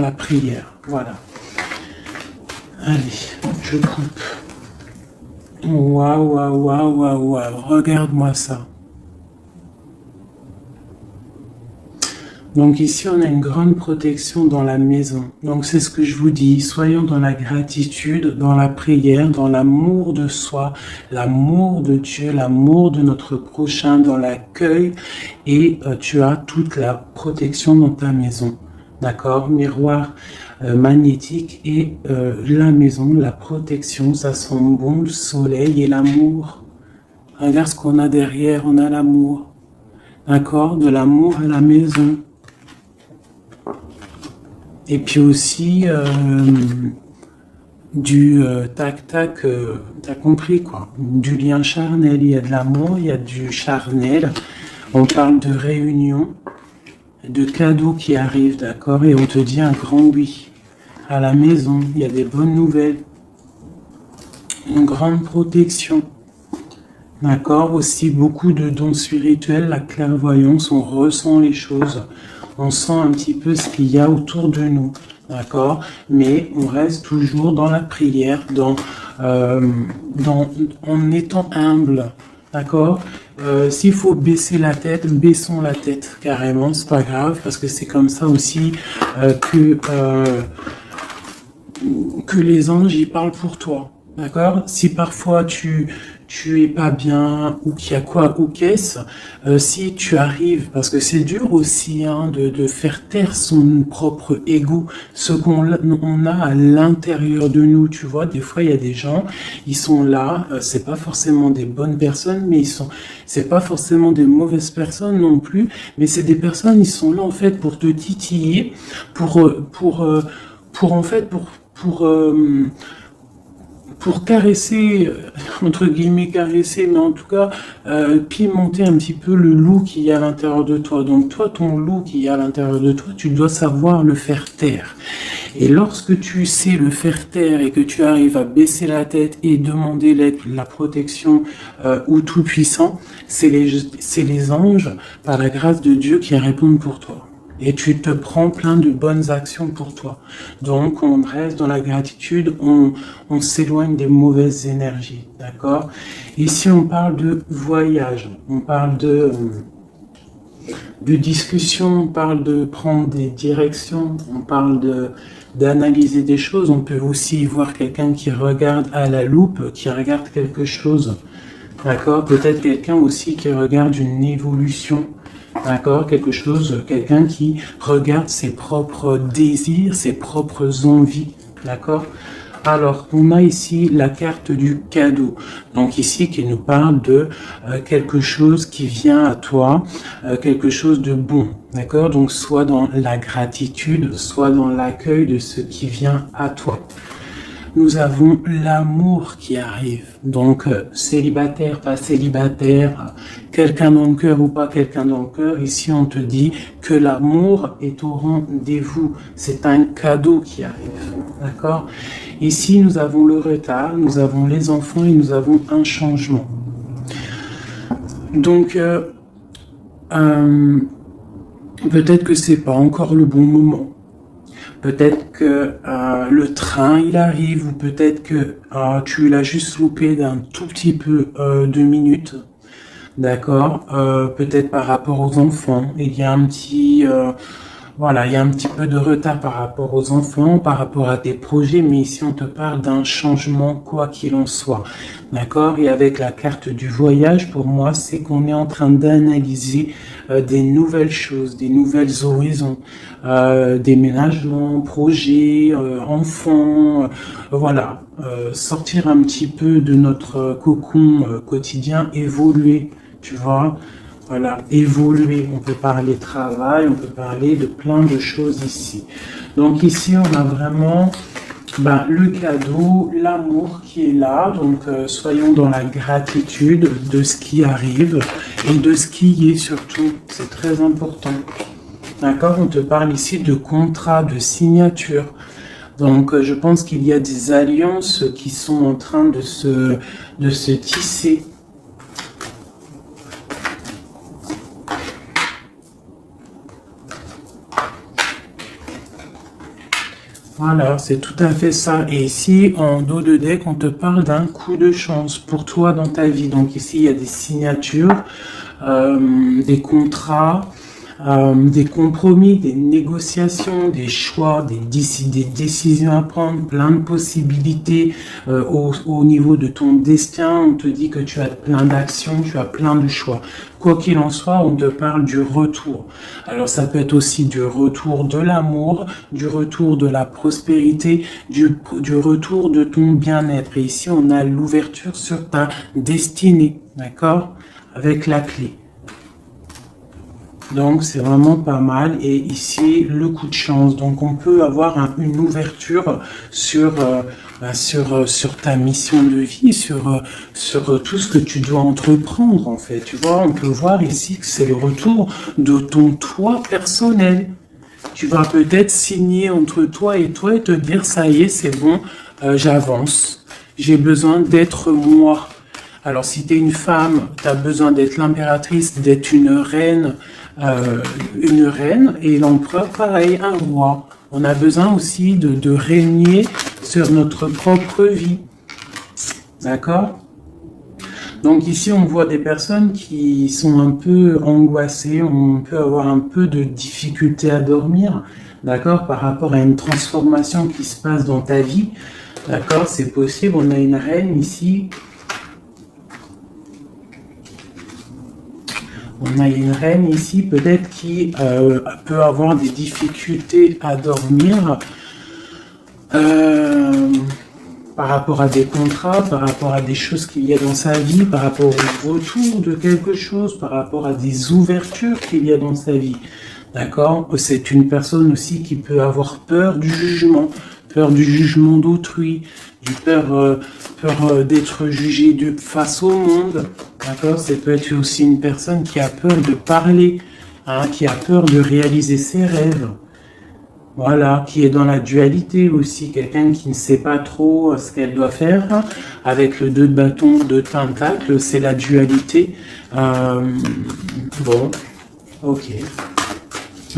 la prière. Voilà. Allez, je coupe. Waouh, waouh, waouh, waouh, waouh. Regarde-moi ça. Donc ici, on a une grande protection dans la maison. Donc c'est ce que je vous dis, soyons dans la gratitude, dans la prière, dans l'amour de soi, l'amour de Dieu, l'amour de notre prochain, dans l'accueil, et tu as toute la protection dans ta maison. D'accord? Miroir magnétique et la maison, la protection, ça sent bon, le soleil et l'amour. Regarde ce qu'on a derrière, on a l'amour. D'accord? De l'amour à la maison. Et puis aussi du tac-tac, t'as compris quoi, du lien charnel, il y a de l'amour, il y a du charnel, on parle de réunion, de cadeaux qui arrivent, d'accord, et on te dit un grand oui, à la maison, il y a des bonnes nouvelles, une grande protection, d'accord, aussi beaucoup de dons spirituels, la clairvoyance, on ressent les choses, on sent un petit peu ce qu'il y a autour de nous, d'accord? Mais on reste toujours dans la prière, en étant humble, d'accord? S'il faut baisser la tête, baissons la tête carrément, c'est pas grave, parce que c'est comme ça aussi que les anges y parlent pour toi. D'accord? Si parfois tu es pas bien ou qu'il y a quoi ou qu'est-ce, si tu arrives, parce que c'est dur aussi de faire taire son propre ego, ce on a à l'intérieur de nous, tu vois, des fois il y a des gens, ils sont là, c'est pas forcément des bonnes personnes, mais c'est pas forcément des mauvaises personnes non plus, mais c'est des personnes, ils sont là en fait pour te titiller, pour caresser, entre guillemets caresser, mais en tout cas pimenter un petit peu le loup qui y a à l'intérieur de toi. Donc toi, ton loup qui y a à l'intérieur de toi, tu dois savoir le faire taire. Et lorsque tu sais le faire taire et que tu arrives à baisser la tête et demander l'aide, la protection au Tout-Puissant, c'est les anges, par la grâce de Dieu, qui répondent pour toi. Et tu te prends plein de bonnes actions pour toi. Donc, on reste dans la gratitude, on s'éloigne des mauvaises énergies, d'accord? Ici, on parle de voyage, on parle de discussion, on parle de prendre des directions, on parle d'analyser des choses. On peut aussi voir quelqu'un qui regarde à la loupe, qui regarde quelque chose, d'accord? Peut-être quelqu'un aussi qui regarde une évolution. D'accord, quelqu'un qui regarde ses propres désirs, ses propres envies, d'accord. Alors, on a ici la carte du cadeau, donc ici qui nous parle de quelque chose qui vient à toi, quelque chose de bon, d'accord. Donc, soit dans la gratitude, soit dans l'accueil de ce qui vient à toi. Nous avons l'amour qui arrive. Donc, célibataire, pas célibataire, quelqu'un dans le cœur ou pas quelqu'un dans le cœur, ici on te dit que l'amour est au rendez-vous. C'est un cadeau qui arrive. D'accord? Ici, nous avons le retard, nous avons les enfants et nous avons un changement. Donc, peut-être que c'est pas encore le bon moment. Peut-être que le train il arrive, ou peut-être que tu l'as juste loupé d'un tout petit peu de minutes, d'accord. Peut-être par rapport aux enfants, il y a un petit il y a un petit peu de retard par rapport aux enfants, par rapport à tes projets, mais ici on te parle d'un changement quoi qu'il en soit, d'accord. Et avec la carte du voyage, pour moi, c'est qu'on est en train d'analyser des nouvelles choses, des nouvelles horizons, déménagement, projets, enfants, voilà, sortir un petit peu de notre cocon quotidien, évoluer, tu vois. Voilà, évoluer, on peut parler travail, on peut parler de plein de choses ici. Donc ici, on a vraiment le cadeau, l'amour qui est là. Donc soyons dans la gratitude de ce qui arrive et de ce qui est surtout. C'est très important. D'accord, on te parle ici de contrat, de signature. Donc je pense qu'il y a des alliances qui sont en train de se tisser. Voilà, c'est tout à fait ça. Et ici, en dos de deck, on te parle d'un coup de chance pour toi dans ta vie. Donc ici, il y a des signatures, des contrats, des compromis, des négociations, des choix, des décisions à prendre, plein de possibilités au niveau de ton destin. On te dit que tu as plein d'actions, tu as plein de choix. Quoi qu'il en soit, on te parle du retour. Alors ça peut être aussi du retour de l'amour, du retour de la prospérité, du retour de ton bien-être. Et ici, on a l'ouverture sur ta destinée, d'accord? Avec la clé. Donc c'est vraiment pas mal. Et ici le coup de chance. Donc on peut avoir une ouverture sur sur ta mission de vie, sur tout ce que tu dois entreprendre en fait. Tu vois, on peut voir ici que c'est le retour de ton toi personnel. Tu vas peut-être signer entre toi et te dire ça y est, c'est bon, j'avance. J'ai besoin d'être moi. Alors si tu es une femme, tu as besoin d'être l'impératrice, d'être une reine, et l'empereur, pareil, un roi. On a besoin aussi de régner sur notre propre vie. D'accord? Donc ici, on voit des personnes qui sont un peu angoissées, on peut avoir un peu de difficulté à dormir, d'accord, par rapport à une transformation qui se passe dans ta vie. D'accord, c'est possible. On a une reine ici. On a une reine ici, peut-être qui peut avoir des difficultés à dormir par rapport à des contrats, par rapport à des choses qu'il y a dans sa vie, par rapport au retour de quelque chose, par rapport à des ouvertures qu'il y a dans sa vie. D'accord? C'est une personne aussi qui peut avoir peur du jugement d'autrui, peur d'être jugé face au monde. D'accord? Ça peut être aussi une personne qui a peur de parler, hein, qui a peur de réaliser ses rêves. Voilà, qui est dans la dualité aussi, quelqu'un qui ne sait pas trop ce qu'elle doit faire. Avec le 2 de bâton, 2 de pentacle, c'est la dualité. Bon, ok.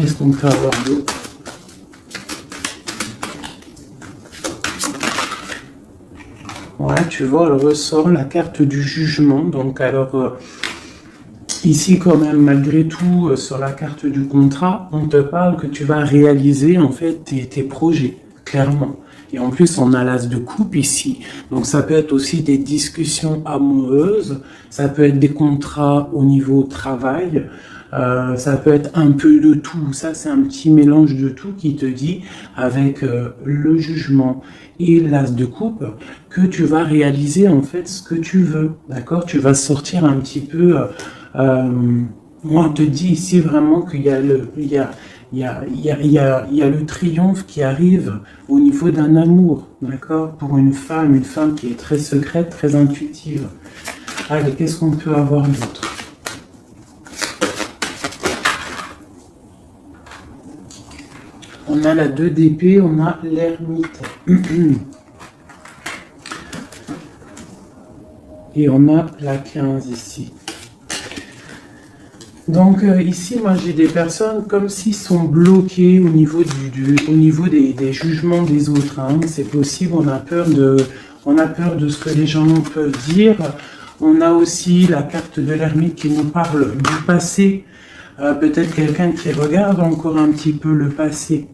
Est-ce qu'on peut avoir d'autres? Ouais, tu vois, elle ressort la carte du jugement. Donc, alors, ici, quand même, malgré tout, sur la carte du contrat, on te parle que tu vas réaliser, en fait, tes projets, clairement. Et en plus, on a l'as de coupe ici. Donc, ça peut être aussi des discussions amoureuses. Ça peut être des contrats au niveau travail. Ça peut être un peu de tout. Ça, c'est un petit mélange de tout qui te dit, avec le jugement et l'as de coupe, que tu vas réaliser en fait ce que tu veux. D'accord? Tu vas sortir un petit peu. Moi, on te dit ici vraiment qu'il y a le triomphe qui arrive au niveau d'un amour. D'accord? Pour une femme qui est très secrète, très intuitive. Allez, qu'est-ce qu'on peut avoir d'autre? On a la 2 d'épée, on a l'ermite. Et on a la 15 ici. Donc ici, moi j'ai des personnes comme s'ils sont bloqués au niveau des jugements des autres. Hein. C'est possible, on a peur de ce que les gens peuvent dire. On a aussi la carte de l'ermite qui nous parle du passé. Peut-être quelqu'un qui regarde encore un petit peu le passé.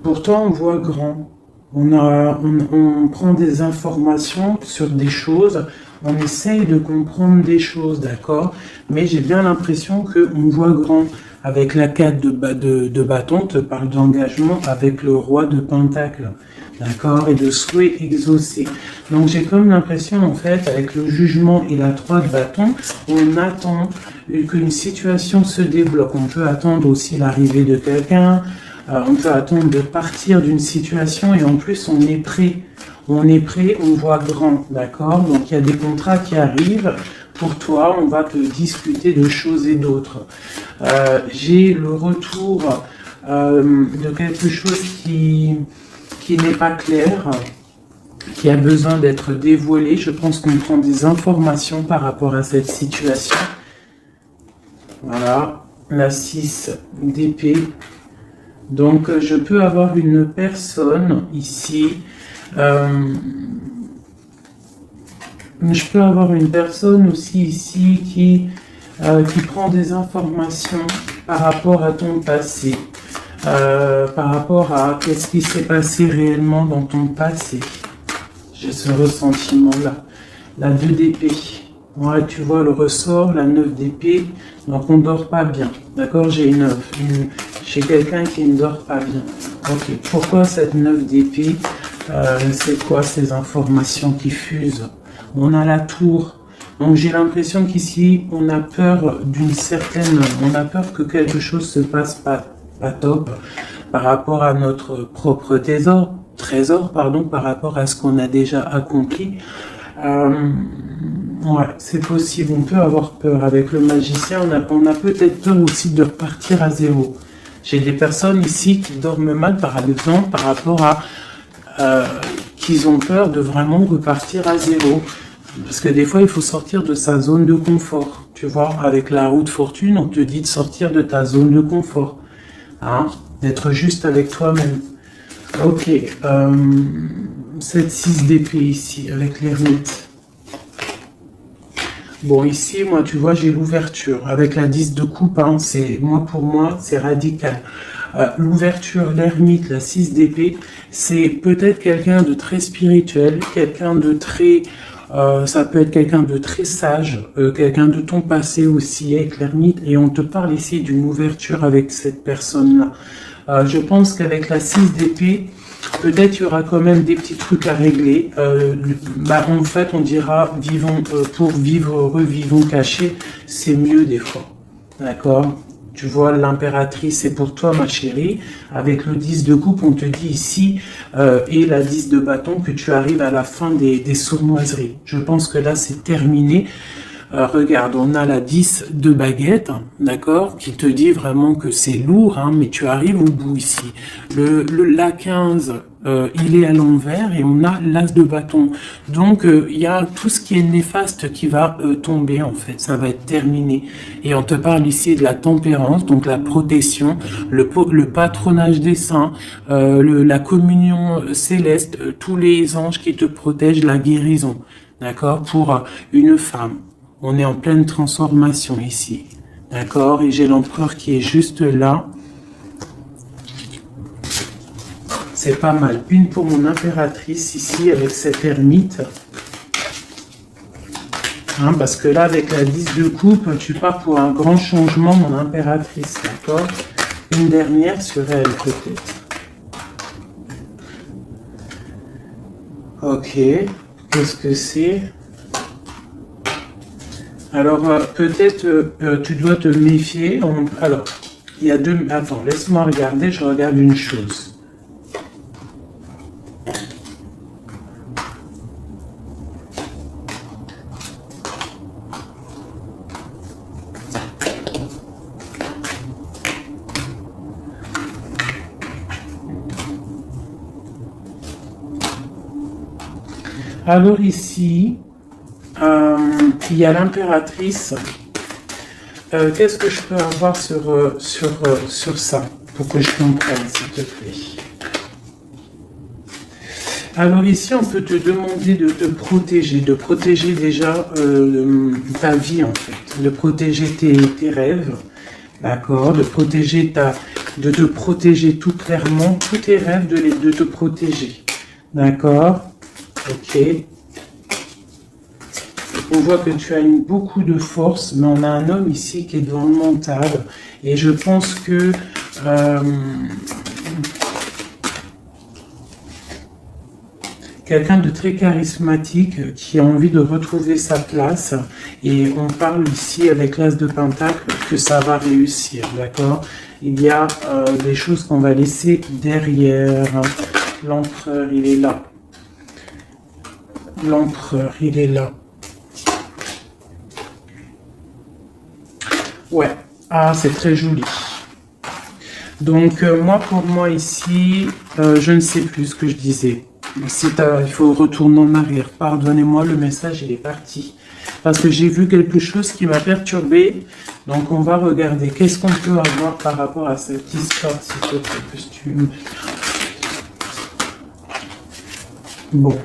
Pourtant, on voit grand. On prend des informations sur des choses, on essaye de comprendre des choses, d'accord? Mais j'ai bien l'impression qu'on voit grand. Avec la 4 de bâton, te parle d'engagement avec le roi de pentacle, d'accord? Et de souhait exaucé. Donc j'ai comme l'impression, en fait, avec le jugement et la 3 de bâton, on attend qu'une situation se débloque. On peut attendre aussi l'arrivée de quelqu'un. On peut attendre de partir d'une situation et en plus on est prêt. On est prêt, on voit grand, d'accord? Donc il y a des contrats qui arrivent pour toi, on va te discuter de choses et d'autres. J'ai le retour de quelque chose qui n'est pas clair, qui a besoin d'être dévoilé. Je pense qu'on prend des informations par rapport à cette situation. Voilà. la 6 d'épée. Donc, je peux avoir une personne ici. Je peux avoir une personne aussi ici qui prend des informations par rapport à ton passé. Par rapport à qu'est-ce qui s'est passé réellement dans ton passé. J'ai ce ressentiment-là. La 2 d'épée. Ouais, tu vois le ressort, la 9 d'épée. Donc on ne dort pas bien. D'accord, j'ai chez quelqu'un qui ne dort pas bien. Ok, pourquoi cette 9 d'épée? C'est quoi ces informations qui fusent? On a la tour. Donc j'ai l'impression qu'ici, on a peur on a peur que quelque chose se passe pas top par rapport à notre propre trésor, par rapport à ce qu'on a déjà accompli. Ouais, c'est possible, on peut avoir peur. Avec le magicien, on a peut-être peur aussi de repartir à zéro. J'ai des personnes ici qui dorment mal, par exemple, par rapport à qu'ils ont peur de vraiment repartir à zéro. Parce que des fois, il faut sortir de sa zone de confort. Tu vois, avec la roue de fortune, on te dit de sortir de ta zone de confort. Hein, d'être juste avec toi-même. Ok, cette 6 d'épée ici, avec l'ermite. Bon, ici, moi, tu vois, j'ai l'ouverture. Avec la 10 de coupe, hein, pour moi, c'est radical. L'ouverture, l'ermite, la 6 d'épée, c'est peut-être quelqu'un de très spirituel, quelqu'un de très... ça peut être quelqu'un de très sage, quelqu'un de ton passé aussi avec l'ermite, et on te parle ici d'une ouverture avec cette personne-là. Je pense qu'avec la 6 d'épée, peut-être il y aura quand même des petits trucs à régler. En fait, on dira pour vivre heureux, vivons cachés, c'est mieux des fois. D'accord? Tu vois, l'impératrice, c'est pour toi, ma chérie. Avec le 10 de coupe, on te dit ici, et la 10 de bâton, que tu arrives à la fin des sournoiseries. Je pense que là, c'est terminé. Regarde, on a la 10 de baguette, d'accord, qui te dit vraiment que c'est lourd, hein, mais tu arrives au bout ici. La 15, il est à l'envers et on a l'as de bâton. Donc, il y a tout ce qui est néfaste qui va tomber, en fait. Ça va être terminé. Et on te parle ici de la tempérance, donc la protection, le patronage des saints, la communion céleste, tous les anges qui te protègent, la guérison, d'accord, pour une femme. On est en pleine transformation ici. D'accord? Et j'ai l'empereur qui est juste là. C'est pas mal. Une pour mon impératrice ici avec cette ermite. Hein, parce que là, avec la 10 de coupe, tu pars pour un grand changement, mon impératrice. D'accord? Une dernière sur elle, peut-être. Ok. Qu'est-ce que c'est? Alors, peut-être tu dois te méfier. Alors, il y a deux... Attends, laisse-moi regarder, je regarde une chose. Alors ici... il y a l'impératrice. Qu'est-ce que je peux avoir sur ça pour que je comprenne, s'il te plaît? Alors ici, on peut te demander de te protéger, de protéger déjà ta vie en fait, de protéger tes rêves, d'accord, de te protéger tout clairement, tous tes rêves, de te protéger, d'accord, ok. On voit que tu as beaucoup de force, mais on a un homme ici qui est dans le mental. Et je pense que quelqu'un de très charismatique qui a envie de retrouver sa place. Et on parle ici avec l'as de pentacle que ça va réussir, d'accord? Il y a des choses qu'on va laisser derrière. L'empereur, il est là. L'empereur, il est là. Ouais, ah, c'est très joli. Donc, pour moi ici, je ne sais plus ce que je disais. Il faut retourner en arrière. Pardonnez-moi, le message, il est parti. Parce que j'ai vu quelque chose qui m'a perturbé. Donc on va regarder qu'est-ce qu'on peut avoir par rapport à cette histoire, s'il te plaît, costume. Bon.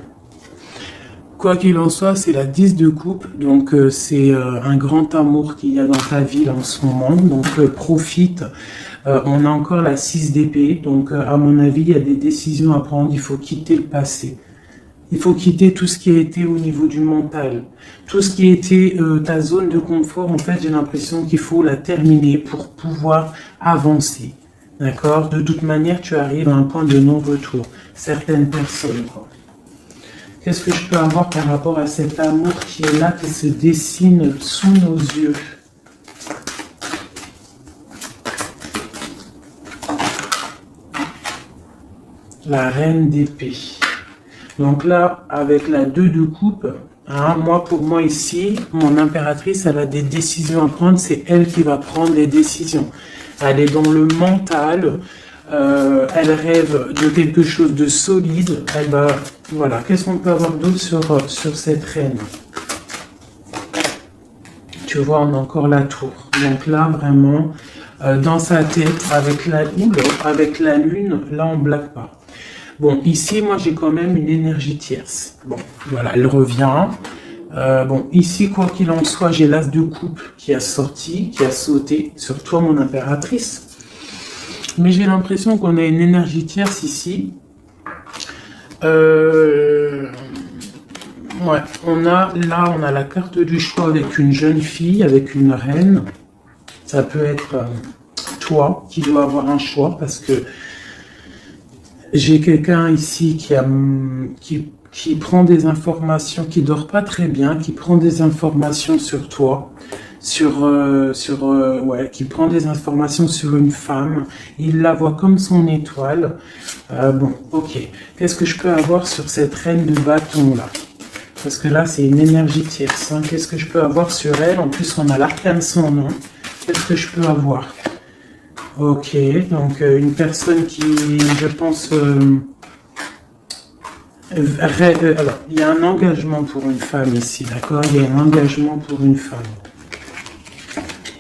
Quoi qu'il en soit, c'est la 10 de coupe, donc c'est un grand amour qu'il y a dans ta vie en ce moment, donc profite. On a encore la 6 d'épée, donc à mon avis, il y a des décisions à prendre, il faut quitter le passé. Il faut quitter tout ce qui a été au niveau du mental. Tout ce qui a été ta zone de confort, en fait, j'ai l'impression qu'il faut la terminer pour pouvoir avancer. D'accord? De toute manière, tu arrives à un point de non-retour. Certaines personnes, quoi. Qu'est-ce que je peux avoir par rapport à cet amour qui est là, qui se dessine sous nos yeux? La reine d'épée. Donc là, avec la 2 de coupe, hein, pour moi ici, mon impératrice, elle a des décisions à prendre. C'est elle qui va prendre les décisions. Elle est dans le mental. Elle rêve de quelque chose de solide. Elle va, voilà. Qu'est-ce qu'on peut avoir d'autre sur cette reine? Tu vois, on a encore la tour. Donc là, vraiment, dans sa tête, avec la lune, là, on blague pas. Bon, ici, moi, j'ai quand même une énergie tierce. Bon, voilà, elle revient. Bon, ici, quoi qu'il en soit, j'ai l'as de coupe qui a sauté sur toi, mon impératrice. Mais j'ai l'impression qu'on a une énergie tierce ici. Ouais, on a la carte du choix avec une jeune fille, avec une reine. Ça peut être toi qui dois avoir un choix parce que j'ai quelqu'un ici qui prend des informations, qui dort pas très bien, qui prend des informations sur toi. Qui prend des informations sur une femme, il la voit comme son étoile. Bon, ok. Qu'est-ce que je peux avoir sur cette reine de bâton là? Parce que là, c'est une énergie tierce. Hein. Qu'est-ce que je peux avoir sur elle? En plus, on a l'arcane sans nom. Qu'est-ce que je peux avoir? Ok, donc une personne qui, je pense... alors, il y a un engagement pour une femme ici, d'accord? Il y a un engagement pour une femme.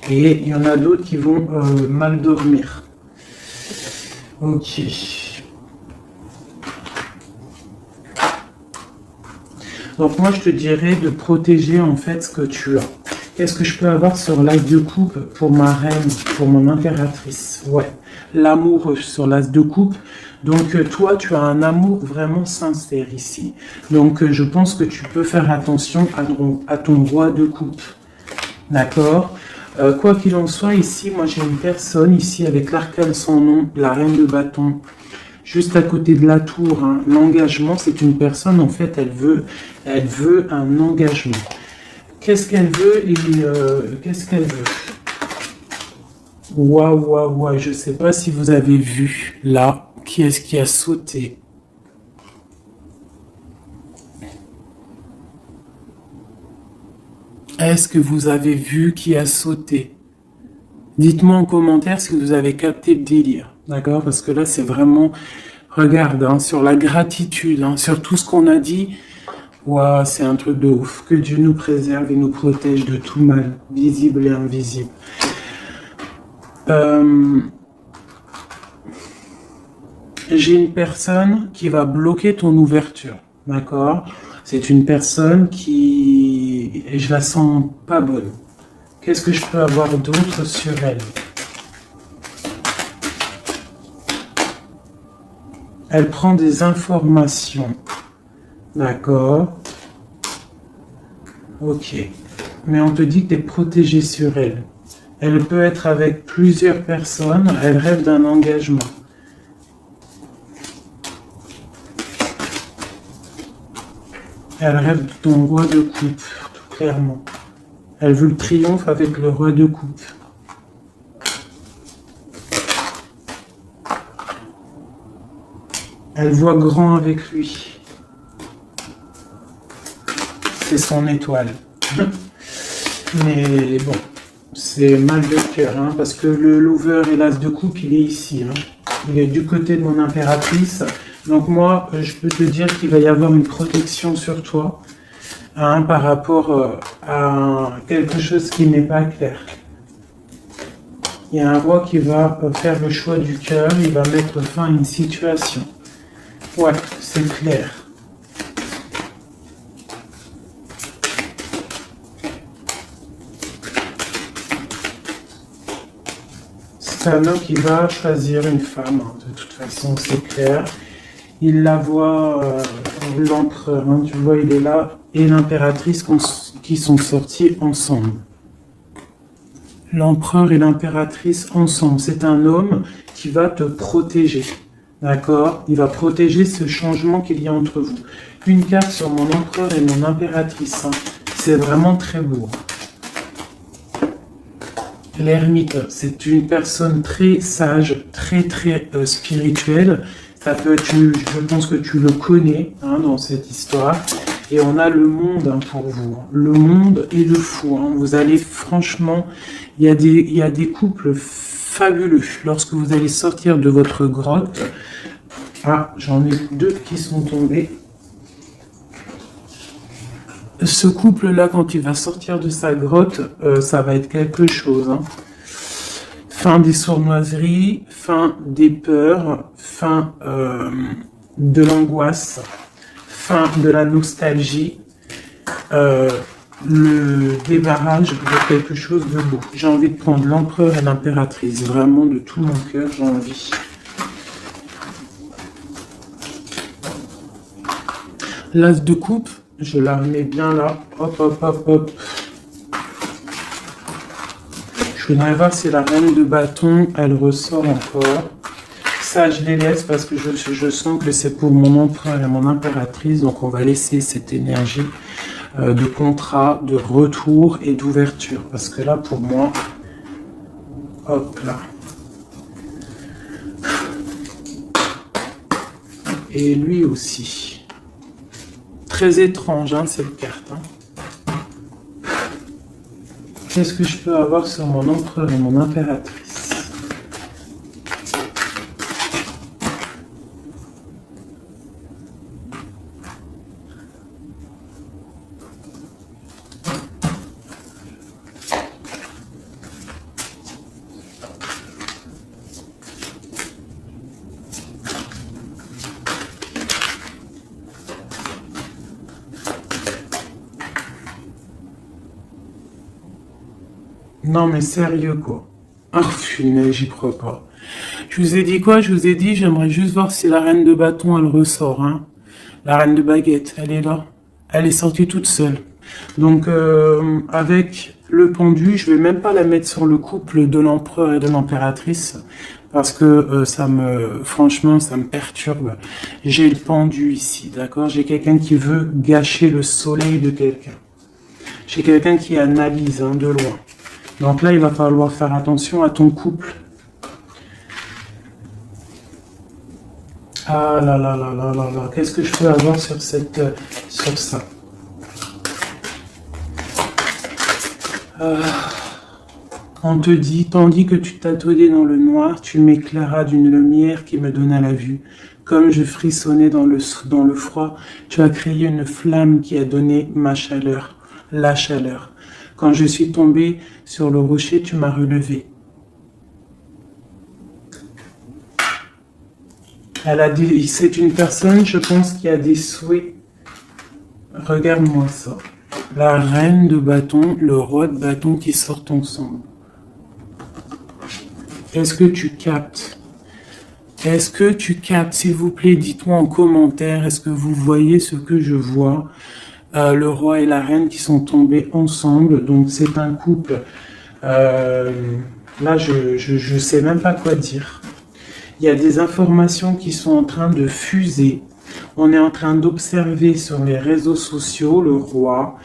Et il y en a d'autres qui vont mal dormir. Ok. Donc moi, je te dirais de protéger en fait ce que tu as. Qu'est-ce que je peux avoir sur l'as de coupe pour ma reine, pour mon impératrice? Ouais. L'amour sur l'as de coupe. Donc toi, tu as un amour vraiment sincère ici. Donc je pense que tu peux faire attention à ton roi de coupe. D'accord? Quoi qu'il en soit, ici, moi j'ai une personne ici avec l'arcane sans nom, la reine de bâton, juste à côté de la tour. Hein. L'engagement, c'est une personne, en fait, elle veut un engagement. Qu'est-ce qu'elle veut et qu'est-ce qu'elle veut? Waouh, je sais pas si vous avez vu, là, qui est-ce qui a sauté? Est-ce que vous avez vu qui a sauté? Dites-moi en commentaire si vous avez capté le délire. D'accord? Parce que là, c'est vraiment... Regarde, hein, sur la gratitude, hein, sur tout ce qu'on a dit. Waouh, c'est un truc de ouf. Que Dieu nous préserve et nous protège de tout mal, visible et invisible. J'ai une personne qui va bloquer ton ouverture. D'accord? C'est une personne qui... Et je la sens pas bonne. Qu'est-ce que je peux avoir d'autre sur elle? Elle prend des informations. D'accord? Ok. Mais on te dit que tu es protégé sur elle. Elle peut être avec plusieurs personnes. Elle rêve d'un engagement. Elle rêve de ton roi de coupe, tout clairement. Elle veut le triomphe avec le roi de coupe. Elle voit grand avec lui. C'est son étoile. Mais bon, c'est mal de cœur, hein, parce que le lover et l'as de coupe, il est ici. Hein. Il est du côté de mon impératrice. Donc moi, je peux te dire qu'il va y avoir une protection sur toi. hein, par rapport à quelque chose qui n'est pas clair. Il y a un roi qui va faire le choix du cœur, il va mettre fin à une situation. Ouais, c'est clair. C'est un homme qui va choisir une femme, hein, de toute façon, c'est clair. Il la voit, l'empereur, hein, tu vois, il est là, et l'impératrice qui sont sortis ensemble. L'empereur et l'impératrice ensemble. C'est un homme qui va te protéger, d'accord? Il va protéger ce changement qu'il y a entre vous. Une carte sur mon empereur et mon impératrice, hein. C'est vraiment très beau. L'ermite, c'est une personne très sage, très spirituelle. Ça peut être, je pense que tu le connais, hein, dans cette histoire. Et on a le monde, hein, pour vous. Le monde et le fou, hein. Vous allez, franchement, il y a des couples fabuleux. Lorsque vous allez sortir de votre grotte, ah, j'en ai deux qui sont tombés. Ce couple-là, quand il va sortir de sa grotte, ça va être quelque chose, hein. Fin des sournoiseries, fin des peurs, fin de l'angoisse, fin de la nostalgie, le débarrage de quelque chose de beau. J'ai envie de prendre l'empereur et l'impératrice, vraiment de tout mon cœur, j'ai envie. L'as de coupe, je la remets bien là, hop, hop, hop, hop. Je voudrais voir si la reine de bâton, elle ressort encore. Ça, je les laisse parce que je sens que c'est pour mon empereur et mon impératrice. Donc, on va laisser cette énergie de contrat, de retour et d'ouverture. Parce que là, pour moi, hop là. Et lui aussi. Très étrange, hein, cette carte, hein. Qu'est-ce que je peux avoir sur mon empereur et mon impératrice? Non mais sérieux quoi. Ah punaise, j'y crois pas. Je vous ai dit quoi? Je vous ai dit, j'aimerais juste voir si la reine de bâton elle ressort, hein. La reine de baguette, elle est là. Elle est sortie toute seule. Donc avec le pendu, je vais même pas la mettre sur le couple de l'empereur et de l'impératrice parce que franchement, ça me perturbe. J'ai le pendu ici, d'accord? J'ai quelqu'un qui veut gâcher le soleil de quelqu'un. J'ai quelqu'un qui analyse, hein, de loin. Donc là, il va falloir faire attention à ton couple. Ah là là là là là là. Qu'est-ce que je peux avoir sur sur ça? On te dit, tandis que tu t'attendais dans le noir, tu m'éclairas d'une lumière qui me donna la vue. Comme je frissonnais dans le froid, tu as créé une flamme qui a donné ma chaleur, la chaleur. Quand je suis tombé sur le rocher, tu m'as relevé. C'est une personne, je pense, qui a des souhaits. Regarde-moi ça. La reine de bâton, le roi de bâton qui sortent ensemble. Est-ce que tu captes? Est-ce que tu captes? S'il vous plaît, dites-moi en commentaire, est-ce que vous voyez ce que je vois? Le roi et la reine qui sont tombés ensemble, donc c'est un couple. Là, je sais même pas quoi dire. Il y a des informations qui sont en train de fuser. On est en train d'observer sur les réseaux sociaux le roi,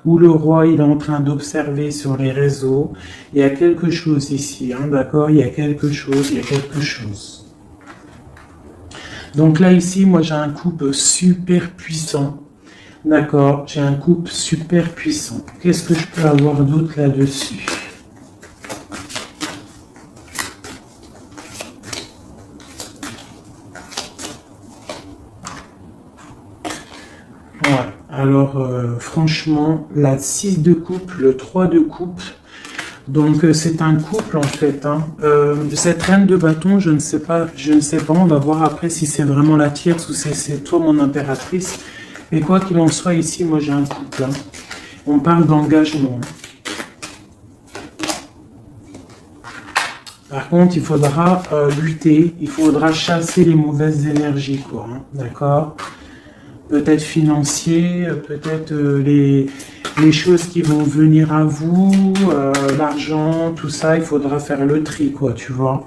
ou le roi il est en train d'observer sur les réseaux. Il y a quelque chose ici, hein, d'accord? Il y a quelque chose, il y a quelque chose. Donc là, ici, moi j'ai un couple super puissant. D'accord, j'ai un couple super puissant. Qu'est-ce que je peux avoir d'autre là-dessus? Ouais, Alors, franchement, la 6 de coupe, le 3 de coupe, donc c'est un couple en fait. Hein. Cette reine de bâton, je ne sais pas, on va voir après si c'est vraiment la tierce ou si c'est toi mon impératrice. Mais quoi qu'il en soit, ici, moi j'ai un couple. Hein. On parle d'engagement. Par contre, il faudra lutter, il faudra chasser les mauvaises énergies, quoi. Hein. D'accord? Peut-être financier, peut-être les choses qui vont venir à vous, l'argent, tout ça, il faudra faire le tri, quoi, tu vois.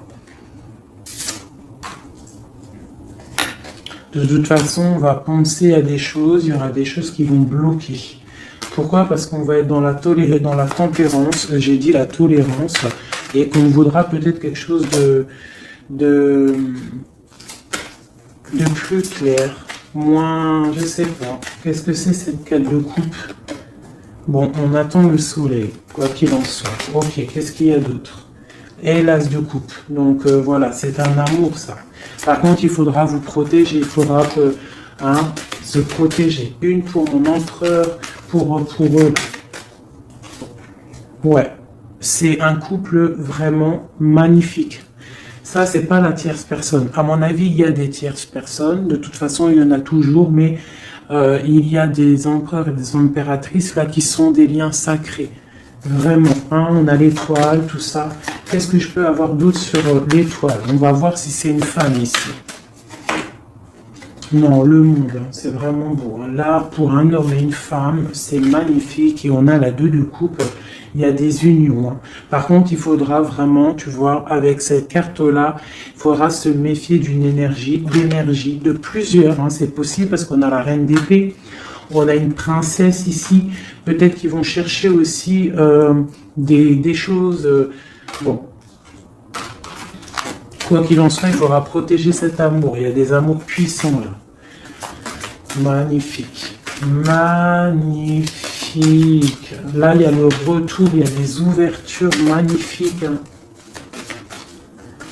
De toute façon, on va penser à des choses, il y aura des choses qui vont bloquer. Pourquoi? Parce qu'on va être dans la tempérance, j'ai dit la tolérance, et qu'on voudra peut-être quelque chose de plus clair, moins, je sais pas. Qu'est-ce que c'est cette carte de coupe? Bon, on attend le soleil, quoi qu'il en soit. Ok, qu'est-ce qu'il y a d'autre? Et l'as de coupe. Donc voilà, c'est un amour ça. Par contre, il faudra vous protéger, il faudra se protéger. Une pour mon empereur, pour eux. Ouais, c'est un couple vraiment magnifique. Ça, c'est pas la tierce personne. À mon avis, il y a des tierces personnes. De toute façon, il y en a toujours, mais il y a des empereurs et des impératrices là qui sont des liens sacrés. Vraiment, hein, on a l'étoile, tout ça. Qu'est-ce que je peux avoir d'autre sur l'étoile? On va voir si c'est une femme ici. Non, le monde, hein, c'est vraiment beau. Hein. Là, pour un homme et une femme, c'est magnifique. Et on a la 2 de coupe. Il y a des unions. Hein. Par contre, il faudra vraiment, tu vois, avec cette carte-là, il faudra se méfier d'énergie, de plusieurs. Hein. C'est possible parce qu'on a la reine d'épée. On a une princesse ici. Peut-être qu'ils vont chercher aussi des choses... bon. Quoi qu'il en soit, il faudra protéger cet amour. Il y a des amours puissants là. Magnifique. Magnifique. Là, il y a le retour, il y a des ouvertures magnifiques. Hein.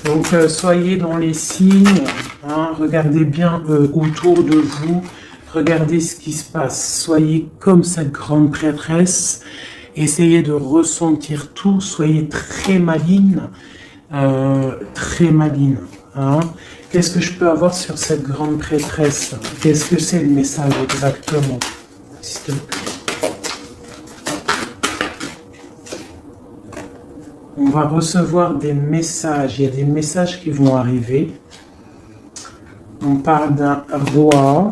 Donc, soyez dans les signes. Hein, regardez bien autour de vous. Regardez ce qui se passe. Soyez comme cette grande prêtresse. Essayez de ressentir tout. Soyez très maligne. Très maligne. Hein. Qu'est-ce que je peux avoir sur cette grande prêtresse? Qu'est-ce que c'est le message exactement? S'il te plaît. On va recevoir des messages. Il y a des messages qui vont arriver. On parle d'un roi,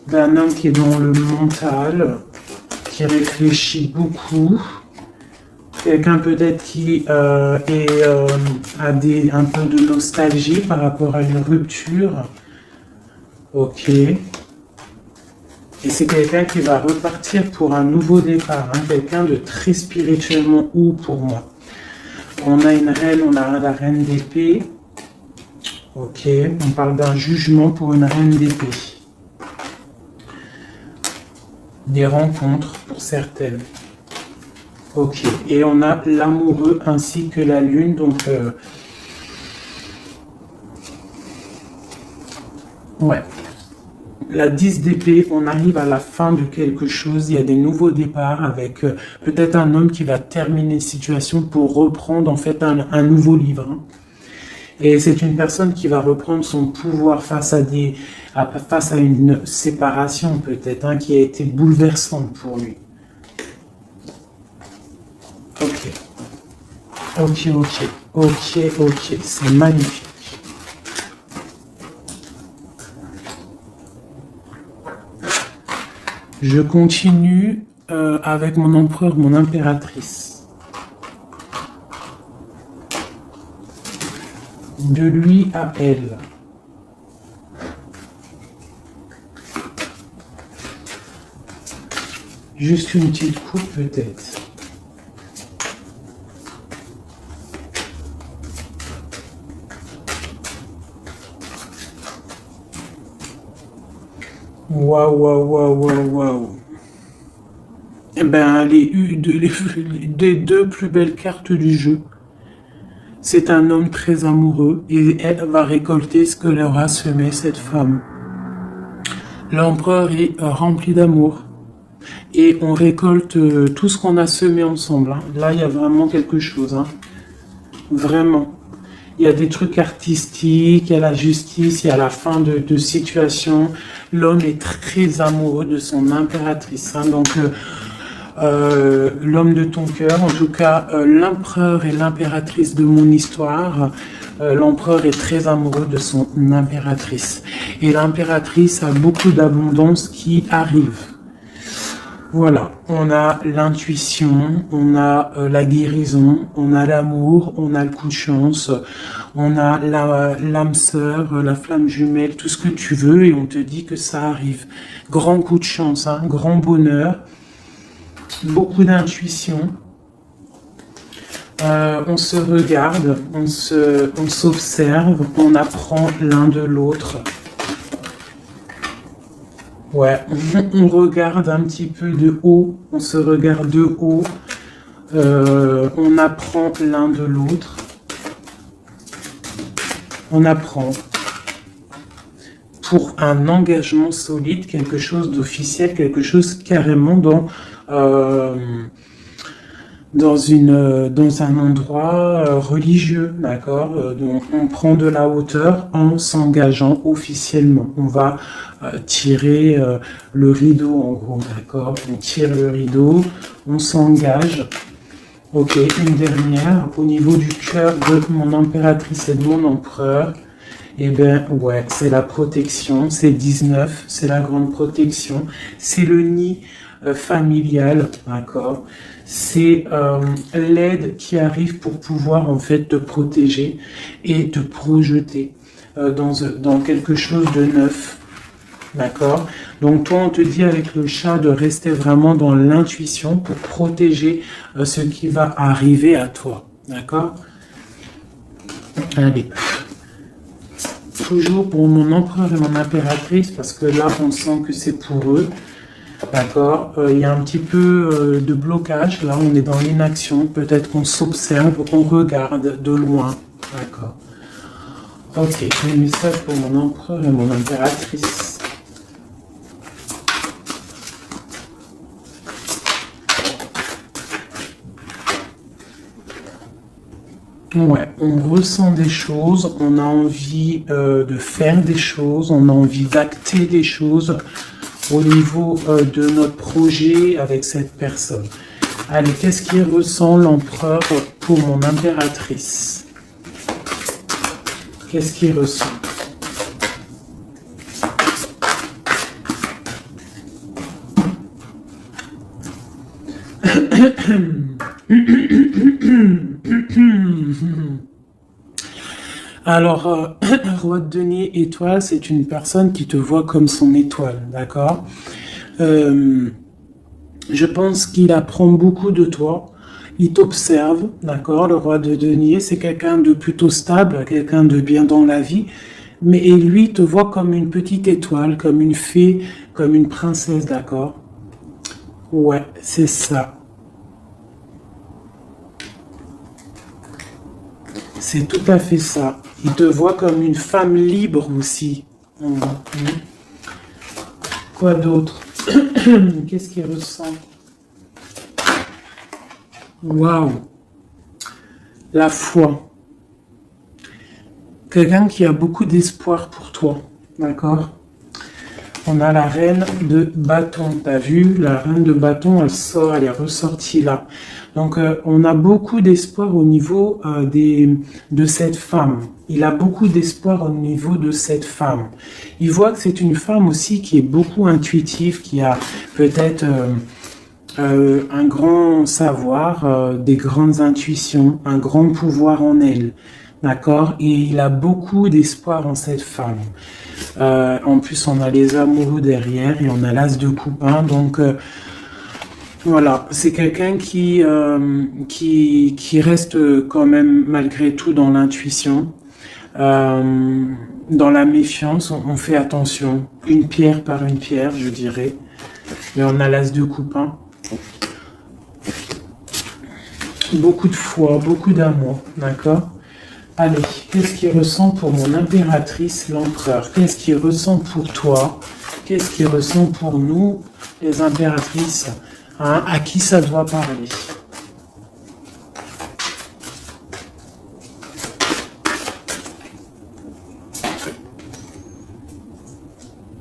d'un homme qui est dans le mental, qui réfléchit beaucoup. Quelqu'un peut-être qui a un peu de nostalgie par rapport à une rupture. Ok. Et c'est quelqu'un qui va repartir pour un nouveau départ. Hein, quelqu'un de très spirituellement haut pour moi. On a une reine, on a la reine d'épée. Ok. On parle d'un jugement pour une reine d'épée. Des rencontres pour certaines. Ok, et on a l'amoureux ainsi que la lune, donc ouais. La 10 d'épée, on arrive à la fin de quelque chose, il y a des nouveaux départs avec peut-être un homme qui va terminer une situation pour reprendre en fait un nouveau livre. Hein. Et c'est une personne qui va reprendre son pouvoir face à une séparation peut-être, hein, qui a été bouleversante pour lui. Ok, c'est magnifique. Je continue avec mon empereur, mon impératrice. De lui à elle. Juste une petite coupe peut-être. Waouh. Eh ben, les deux plus belles cartes du jeu. C'est un homme très amoureux et elle va récolter ce que leur a semé cette femme. L'empereur est rempli d'amour. et on récolte tout ce qu'on a semé ensemble. Hein. Là, il y a vraiment quelque chose. Hein. Vraiment. Il y a des trucs artistiques, il y a la justice, il y a la fin de situation. L'homme est très amoureux de son impératrice. Hein. Donc, l'homme de ton cœur, en tout cas, l'empereur et l'impératrice de mon histoire. L'empereur est très amoureux de son impératrice. Et l'impératrice a beaucoup d'abondance qui arrive. Voilà, on a l'intuition, on a la guérison, on a l'amour, on a le coup de chance, on a l'âme sœur, la flamme jumelle, tout ce que tu veux, et on te dit que ça arrive. Grand coup de chance, hein, grand bonheur, beaucoup d'intuition. On se regarde, on s'observe, on apprend l'un de l'autre. Ouais, on regarde un petit peu de haut, on se regarde de haut, on apprend l'un de l'autre. On apprend pour un engagement solide, quelque chose d'officiel, quelque chose carrément dans un endroit religieux, d'accord. Donc on prend de la hauteur en s'engageant officiellement. On va tirer le rideau en gros, d'accord. On tire le rideau, on s'engage. Ok, une dernière au niveau du cœur de mon impératrice et de mon empereur. Eh bien, ouais, c'est la protection, c'est 19, c'est la grande protection, c'est le nid familial, d'accord. C'est l'aide qui arrive pour pouvoir en fait te protéger et te projeter dans quelque chose de neuf, d'accord. Donc toi on te dit avec le chat de rester vraiment dans l'intuition pour protéger ce qui va arriver à toi, d'accord. Allez, toujours pour mon empereur et mon impératrice parce que là on sent que c'est pour eux. D'accord, il y a un petit peu de blocage, là on est dans l'inaction, peut-être qu'on s'observe, qu'on regarde de loin, d'accord. Ok, un message pour mon empereur et mon impératrice. Ouais, on ressent des choses, on a envie de faire des choses, on a envie d'acter des choses au niveau de notre projet avec cette personne. Allez, qu'est-ce qu'il ressent l'empereur pour mon impératrice? Qu'est-ce qu'il ressent? Alors, roi de denier, étoile, c'est une personne qui te voit comme son étoile, d'accord. Je pense qu'il apprend beaucoup de toi, il t'observe, d'accord. Le roi de denier, c'est quelqu'un de plutôt stable, quelqu'un de bien dans la vie, mais et lui te voit comme une petite étoile, comme une fée, comme une princesse, d'accord. Ouais, c'est ça. C'est tout à fait ça. Il te voit comme une femme libre aussi. Quoi d'autre? Qu'est-ce qu'il ressent? Waouh! La foi. Quelqu'un qui a beaucoup d'espoir pour toi. D'accord? On a la reine de bâton. T'as vu? La reine de bâton, elle sort, elle est ressortie là. Donc, on a beaucoup d'espoir au niveau de cette femme. Il a beaucoup d'espoir au niveau de cette femme. Il voit que c'est une femme aussi qui est beaucoup intuitive, qui a peut-être un grand savoir, des grandes intuitions, un grand pouvoir en elle. D'accord? Et il a beaucoup d'espoir en cette femme. En plus, on a les amoureux derrière et on a l'as de coupe. Donc, voilà, c'est quelqu'un qui reste quand même malgré tout dans l'intuition, dans la méfiance. On fait attention, une pierre par une pierre, je dirais. Mais on a l'as de coupe. Beaucoup de foi, beaucoup d'amour, d'accord? Allez, qu'est-ce qu'il ressent pour mon impératrice, l'empereur? Qu'est-ce qu'il ressent pour toi? qu'est-ce qui ressent pour nous, les impératrices, hein, à qui ça doit parler?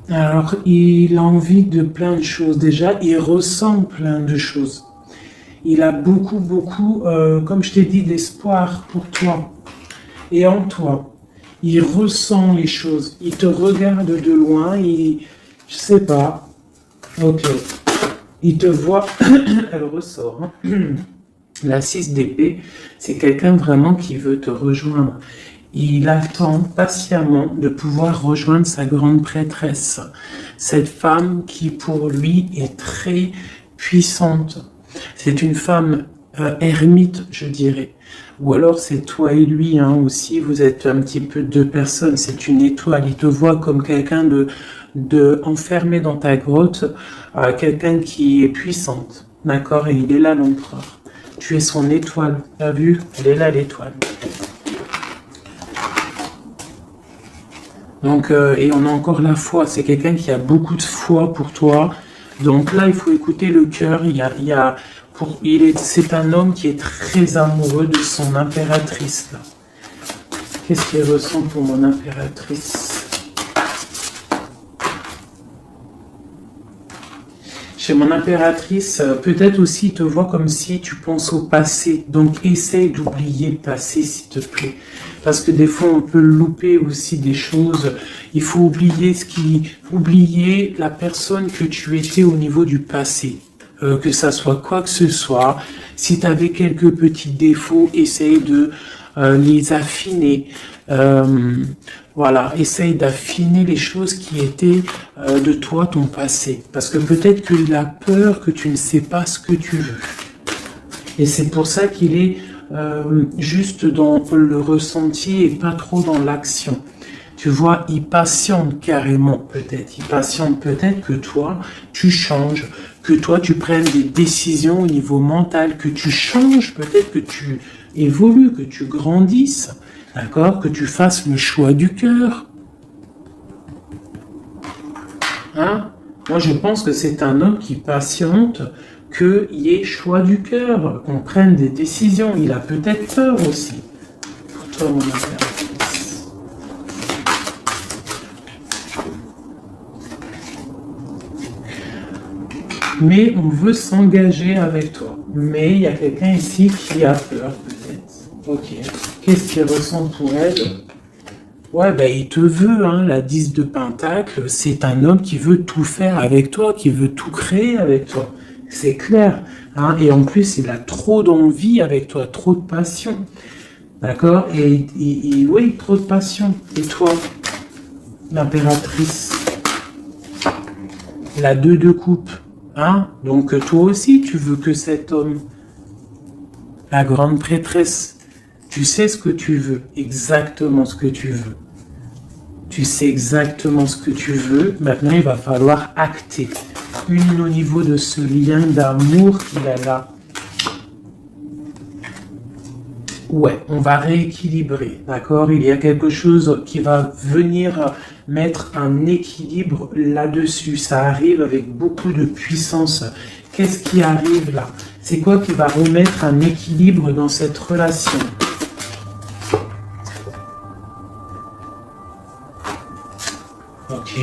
Alors, il a envie de plein de choses. Déjà, il ressent plein de choses. Il a beaucoup, comme je t'ai dit, d'espoir pour toi et en toi. Il ressent les choses. Il te regarde de loin. Je sais pas. Ok. Il te voit. Elle ressort. Hein. La 6 d'épée, c'est quelqu'un vraiment qui veut te rejoindre. Il attend patiemment de pouvoir rejoindre sa grande prêtresse. Cette femme qui, pour lui, est très puissante. C'est une femme ermite, je dirais. Ou alors c'est toi et lui hein, aussi, vous êtes un petit peu deux personnes, c'est une étoile. Il te voit comme quelqu'un de enfermé dans ta grotte, quelqu'un qui est puissante, d'accord? Et il est là l'empereur. Tu es son étoile, t'as vu? Elle est là l'étoile. Donc, et on a encore la foi, c'est quelqu'un qui a beaucoup de foi pour toi. Donc là, il faut écouter le cœur. C'est un homme qui est très amoureux de son impératrice. Là. Qu'est-ce qu'il ressent pour mon impératrice? Chez mon impératrice, peut-être aussi te voit comme si tu penses au passé. Donc essaye d'oublier le passé, s'il te plaît. Parce que des fois, on peut louper aussi des choses. Il faut oublier la personne que tu étais au niveau du passé. Que ça soit quoi que ce soit. Si tu avais quelques petits défauts, essaye de les affiner. Voilà, essaye d'affiner les choses qui étaient de toi, ton passé. Parce que peut-être qu'il a peur que tu ne sais pas ce que tu veux. Et c'est pour ça qu'il est juste dans le ressenti et pas trop dans l'action. Tu vois, il patiente carrément peut-être. Il patiente peut-être que toi, tu changes, que toi, tu prennes des décisions au niveau mental, que tu changes, peut-être que tu évolues, que tu grandisses, d'accord, que tu fasses le choix du cœur. Hein? Moi, je pense que c'est un homme qui patiente, qu'il y ait choix du cœur, qu'on prenne des décisions. Il a peut-être peur aussi. Pour toi, mon impératrice. Mais on veut s'engager avec toi. Mais il y a quelqu'un ici qui a peur, peut-être. Ok. Qu'est-ce qu'il ressent pour elle? Ouais, ben il te veut, hein, la 10 de Pentacle. C'est un homme qui veut tout faire avec toi, qui veut tout créer avec toi. C'est clair. Hein, et en plus, il a trop d'envie avec toi, trop de passion. D'accord? Et oui, trop de passion. Et toi, l'impératrice, la 2 de coupe. Hein? Donc toi aussi, tu veux que cet homme, la grande prêtresse, tu sais ce que tu veux, exactement ce que tu veux. Tu sais exactement ce que tu veux. Maintenant, il va falloir acter. Une au niveau de ce lien d'amour qu'il a là. Ouais, on va rééquilibrer, d'accord? Il y a quelque chose qui va venir mettre un équilibre là-dessus. Ça arrive avec beaucoup de puissance. Qu'est-ce qui arrive là? C'est quoi qui va remettre un équilibre dans cette relation? Ok.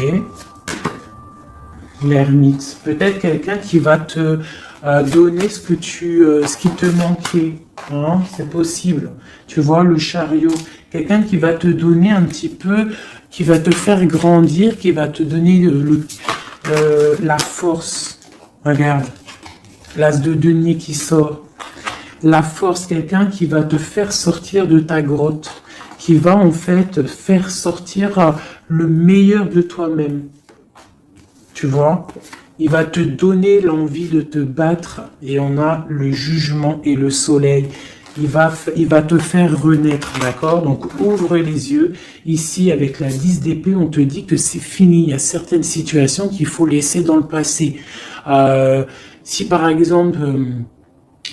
L'ermite. Peut-être quelqu'un qui va te donner ce qui te manquait. Hein, c'est possible. Tu vois, le chariot. Quelqu'un qui va te donner un petit peu, qui va te faire grandir, qui va te donner la force. Regarde. L'as de denier qui sort. La force, quelqu'un qui va te faire sortir de ta grotte. Qui va en fait faire sortir le meilleur de toi-même. Tu vois? Il va te donner l'envie de te battre et on a le jugement et le soleil. Il va te faire renaître, d'accord? Donc ouvre les yeux. Ici, avec la 10 d'épée, on te dit que c'est fini. Il y a certaines situations qu'il faut laisser dans le passé. Si par exemple,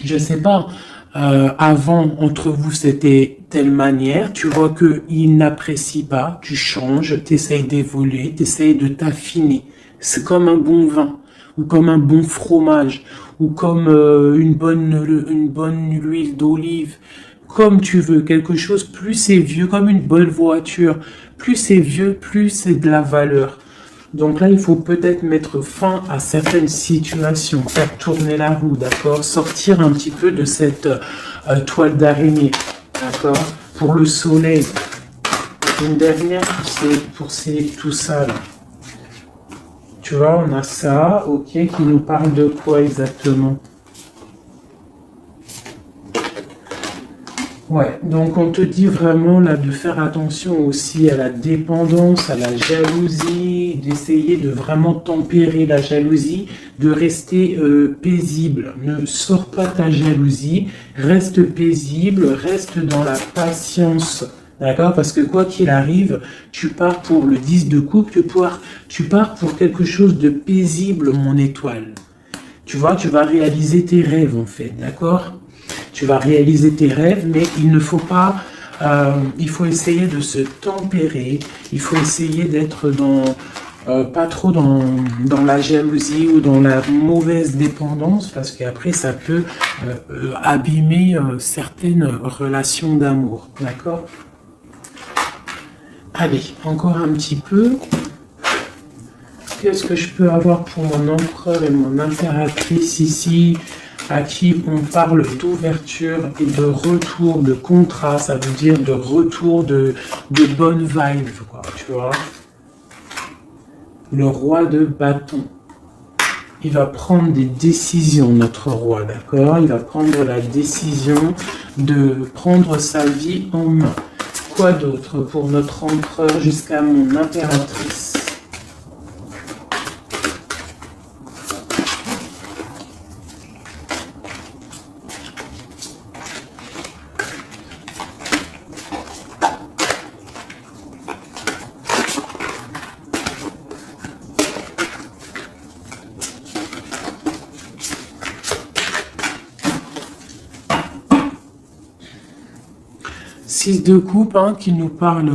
je sais pas, avant, entre vous, c'était telle manière, tu vois qu'il n'apprécie pas, tu changes, tu essayes d'évoluer, tu essayes de t'affiner. C'est comme un bon vin, ou comme un bon fromage, ou comme une bonne huile d'olive, comme tu veux, quelque chose, plus c'est vieux, comme une bonne voiture, plus c'est vieux, plus c'est de la valeur. Donc là, il faut peut-être mettre fin à certaines situations, faire tourner la roue, d'accord? Sortir un petit peu de cette toile d'araignée, d'accord? Pour le soleil. Une dernière, c'est pour tout ça là. Tu vois, on a ça, ok, qui nous parle de quoi exactement? Ouais, donc on te dit vraiment là de faire attention aussi à la dépendance, à la jalousie, d'essayer de vraiment tempérer la jalousie, de rester paisible. Ne sors pas ta jalousie, reste paisible, reste dans la patience. D'accord? Parce que quoi qu'il arrive, tu pars pour le 10 de coupe, tu pars pour quelque chose de paisible, mon étoile. Tu vois, tu vas réaliser tes rêves en fait, d'accord? Tu vas réaliser tes rêves, mais il ne faut pas, il faut essayer de se tempérer, il faut essayer d'être pas trop dans la jalousie ou dans la mauvaise dépendance, parce qu'après ça peut abîmer certaines relations d'amour, d'accord? Allez, encore un petit peu. Qu'est-ce que je peux avoir pour mon empereur et mon impératrice ici, à qui on parle d'ouverture et de retour, de contrat, ça veut dire de retour de bonne vibe, quoi, tu vois. Le roi de bâton. Il va prendre des décisions, notre roi, d'accord? Il va prendre la décision de prendre sa vie en main. Quoi d'autre pour notre empereur jusqu'à mon impératrice? Six de coupe, hein, qui nous parle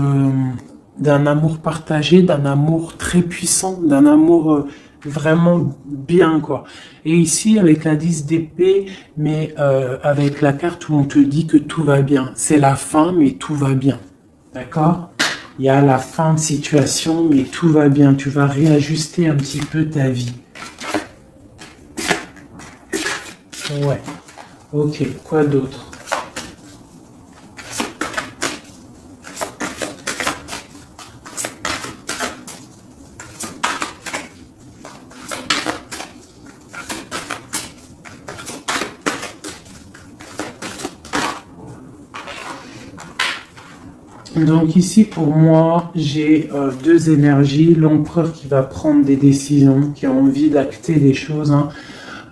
d'un amour partagé, d'un amour très puissant, d'un amour vraiment bien, quoi. Et ici, avec la 10 d'épée, mais avec la carte où on te dit que tout va bien. C'est la fin, mais tout va bien. D'accord? Il y a la fin de situation, mais tout va bien. Tu vas réajuster un petit peu ta vie. Ouais. Ok, quoi d'autre? Donc ici, pour moi, j'ai deux énergies. L'empereur qui va prendre des décisions, qui a envie d'acter des choses, hein.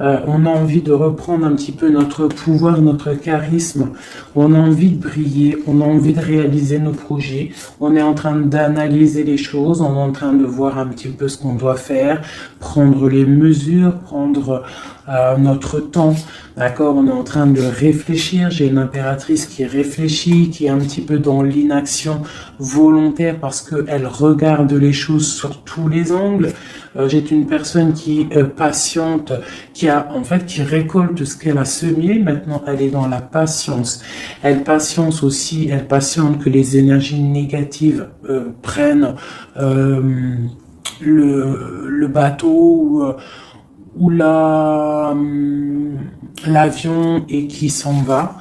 On a envie de reprendre un petit peu notre pouvoir, notre charisme. On a envie de briller, on a envie de réaliser nos projets. On est en train d'analyser les choses, on est en train de voir un petit peu ce qu'on doit faire, prendre les mesures, prendre notre temps. D'accord, on est en train de réfléchir. J'ai une impératrice qui réfléchit, qui est un petit peu dans l'inaction volontaire parce qu'elle regarde les choses sur tous les angles. J'ai une personne qui patiente, qui récolte ce qu'elle a semé. Maintenant, elle est dans la patience. Elle patiente aussi, elle patiente que les énergies négatives prennent le bateau ou l'avion et qui s'en va.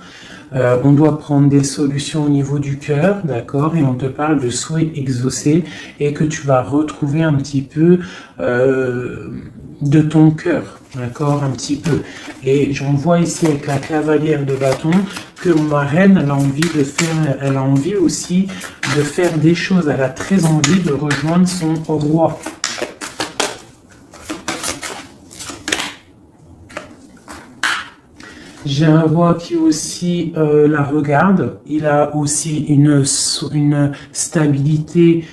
On doit prendre des solutions au niveau du cœur, d'accord, et on te parle de souhaits exaucés et que tu vas retrouver un petit peu de ton cœur, d'accord, un petit peu. Et j'en vois ici avec la cavalière de bâton que ma reine, elle a envie aussi de faire des choses. Elle a très envie de rejoindre son roi. J'ai un roi qui aussi la regarde. Il a aussi une stabilité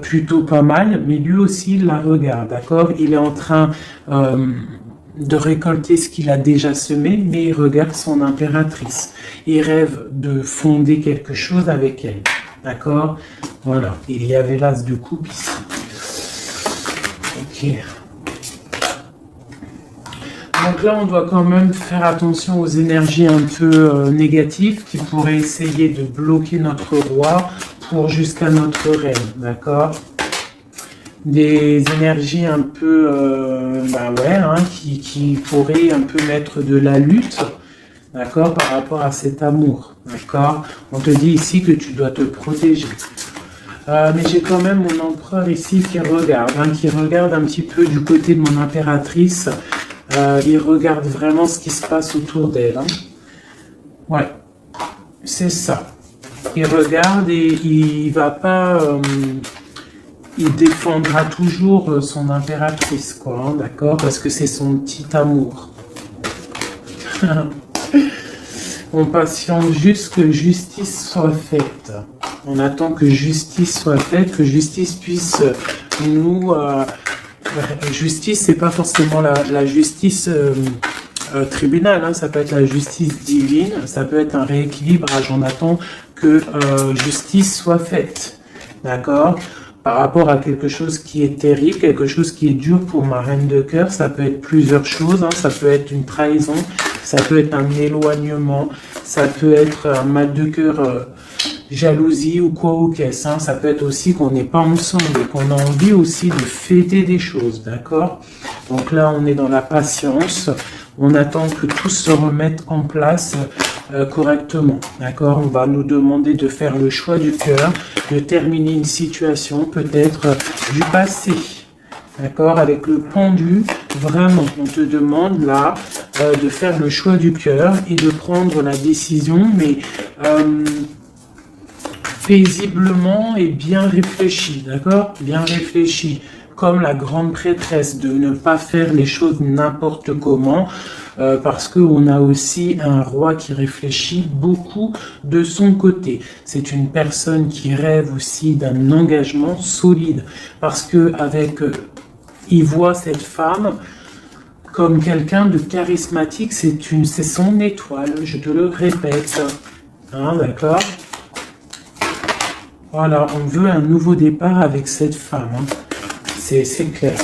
plutôt pas mal, mais lui aussi il la regarde, d'accord? Il est en train de récolter ce qu'il a déjà semé, mais il regarde son impératrice. Il rêve de fonder quelque chose avec elle, d'accord? Voilà. Il y avait l'as de coupe ici. Ok. Donc là, on doit quand même faire attention aux énergies un peu négatives qui pourraient essayer de bloquer notre roi pour jusqu'à notre reine, d'accord? Des énergies un peu, qui pourraient un peu mettre de la lutte, d'accord, par rapport à cet amour, d'accord? On te dit ici que tu dois te protéger. Mais j'ai quand même mon empereur ici qui regarde un petit peu du côté de mon impératrice. Il regarde vraiment ce qui se passe autour d'elle. Hein. Ouais, c'est ça. Il regarde et il va pas... il défendra toujours son impératrice, quoi, hein, d'accord? Parce que c'est son petit amour. On patiente juste que justice soit faite. On attend que justice soit faite, que justice puisse nous... justice, c'est pas forcément la justice tribunal, hein, ça peut être la justice divine, ça peut être un rééquilibrage. On attend que justice soit faite, d'accord? Par rapport à quelque chose qui est terrible, quelque chose qui est dur pour ma reine de cœur, ça peut être plusieurs choses, hein, ça peut être une trahison, ça peut être un éloignement, ça peut être un mal de cœur, jalousie ou quoi ou qu'est-ce, hein, ça peut être aussi qu'on n'est pas ensemble et qu'on a envie aussi de fêter des choses, d'accord? Donc là, on est dans la patience, on attend que tout se remette en place correctement, d'accord? On va nous demander de faire le choix du cœur, de terminer une situation peut-être du passé, d'accord? Avec le pendu, vraiment, on te demande là de faire le choix du cœur et de prendre la décision, mais paisiblement et bien réfléchi, d'accord? Bien réfléchi, comme la grande prêtresse, de ne pas faire les choses n'importe comment, parce qu'on a aussi un roi qui réfléchit beaucoup de son côté. C'est une personne qui rêve aussi d'un engagement solide, parce que il voit cette femme comme quelqu'un de charismatique, c'est son étoile, je te le répète, hein, d'accord? Voilà, on veut un nouveau départ avec cette femme, hein. C'est clair.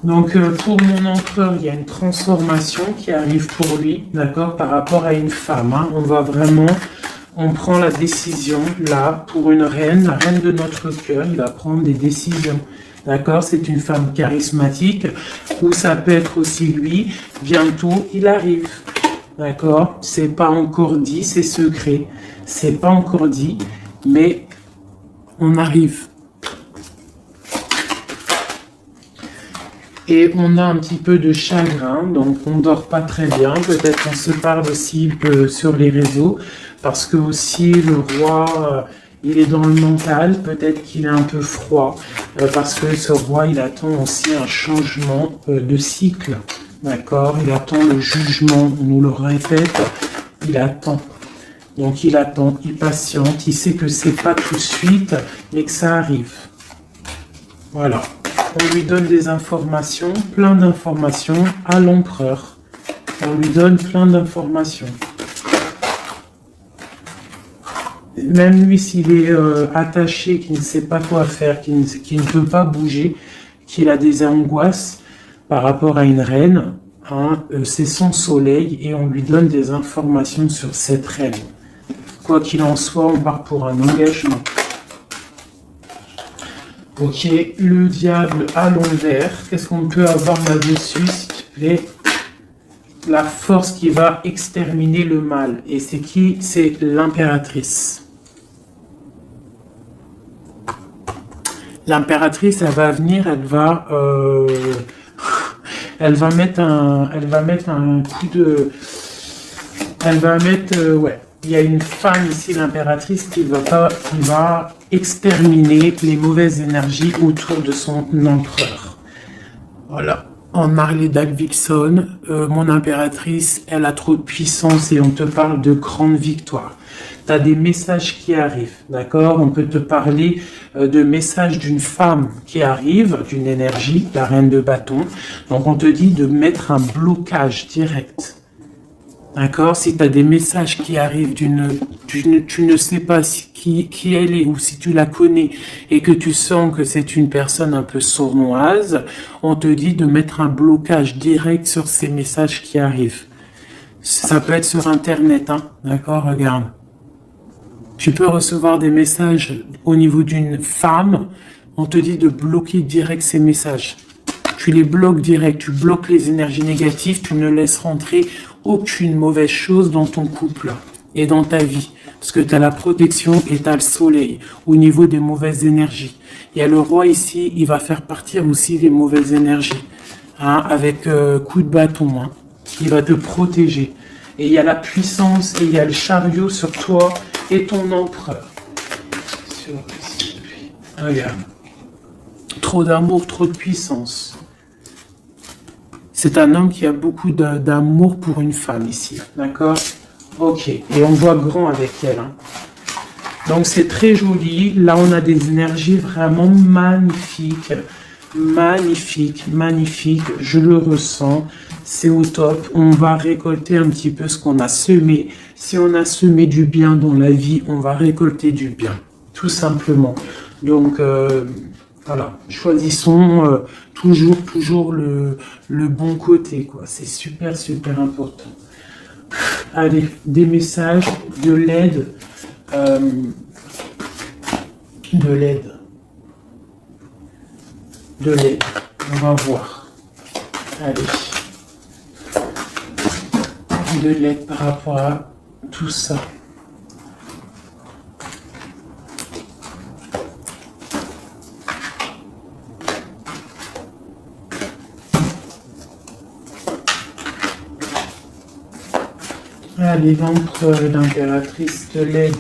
Donc pour mon empereur, il y a une transformation qui arrive pour lui, d'accord, par rapport à une femme, hein. On prend la décision, là, pour une reine, la reine de notre cœur, il va prendre des décisions, d'accord, c'est une femme charismatique, ou ça peut être aussi lui, bientôt il arrive, d'accord, c'est pas encore dit, c'est secret, c'est pas encore dit, mais on arrive. Et on a un petit peu de chagrin, donc on dort pas très bien. Peut-être on se parle aussi sur les réseaux, parce que aussi le roi, il est dans le mental. Peut-être qu'il est un peu froid, parce que ce roi, il attend aussi un changement de cycle, d'accord? Il attend le jugement. On nous le répète, il attend. Donc il attend, il patiente. Il sait que c'est pas tout de suite, mais que ça arrive. Voilà. On lui donne des informations, plein d'informations à l'empereur. On lui donne plein d'informations. Même lui, s'il est attaché, qu'il ne sait pas quoi faire, qu'il ne peut pas bouger, qu'il a des angoisses par rapport à une reine, hein, c'est son soleil et on lui donne des informations sur cette reine. Quoi qu'il en soit, on part pour un engagement. Ok, le diable à l'envers. Qu'est-ce qu'on peut avoir là-dessus, s'il te plaît? La force qui va exterminer le mal. Et c'est qui? C'est l'impératrice. L'impératrice, elle va venir, elle va mettre un coup de... ouais. Il y a une femme ici, l'impératrice, qui va exterminer les mauvaises énergies autour de son empereur. Voilà. En Harley Davidson, mon impératrice, elle a trop de puissance et on te parle de grandes victoires. Tu as des messages qui arrivent, d'accord? On peut te parler de messages d'une femme qui arrive, d'une énergie, la reine de bâton. Donc on te dit de mettre un blocage direct. D'accord? Si tu as des messages qui arrivent tu ne sais pas qui elle est ou si tu la connais et que tu sens que c'est une personne un peu sournoise, on te dit de mettre un blocage direct sur ces messages qui arrivent. Ça peut être sur Internet, hein? D'accord? Regarde. Tu peux recevoir des messages au niveau d'une femme, on te dit de bloquer direct ces messages. Tu les bloques direct, tu bloques les énergies négatives, tu ne laisses rentrer aucune mauvaise chose dans ton couple et dans ta vie. Parce que tu as la protection et tu as le soleil au niveau des mauvaises énergies. Il y a le roi ici, il va faire partir aussi les mauvaises énergies, hein, avec coup de bâton. Hein. Il va te protéger. Et il y a la puissance et il y a le chariot sur toi et ton empereur. Regarde. Trop d'amour, trop de puissance. C'est un homme qui a beaucoup d'amour pour une femme ici. D'accord? Ok. Et on voit grand avec elle. Hein. Donc c'est très joli. Là, on a des énergies vraiment magnifiques. Magnifique, magnifique. Je le ressens. C'est au top. On va récolter un petit peu ce qu'on a semé. Si on a semé du bien dans la vie, on va récolter du bien. Tout simplement. Donc, voilà. Choisissons toujours le bon côté, quoi. C'est super, super important. Allez, des messages, de l'aide. De l'aide. De l'aide. On va voir. Allez. De l'aide par rapport à tout ça. Allez, l'empereur et l'impératrice de l'aide.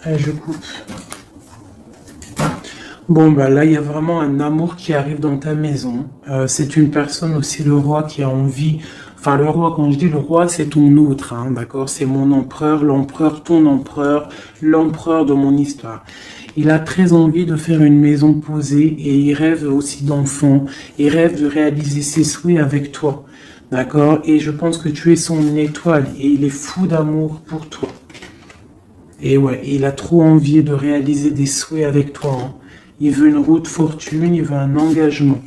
Allez, je coupe. Bon, bah là, il y a vraiment un amour qui arrive dans ta maison. C'est une personne aussi, le roi, qui a envie... Enfin, le roi, quand je dis le roi, c'est ton autre, hein, d'accord? C'est mon empereur, l'empereur, ton empereur, l'empereur de mon histoire. Il a très envie de faire une maison posée et il rêve aussi d'enfants. Il rêve de réaliser ses souhaits avec toi, d'accord? Et je pense que tu es son étoile et il est fou d'amour pour toi. Et ouais, il a trop envie de réaliser des souhaits avec toi, hein. Il veut une route fortune, il veut un engagement.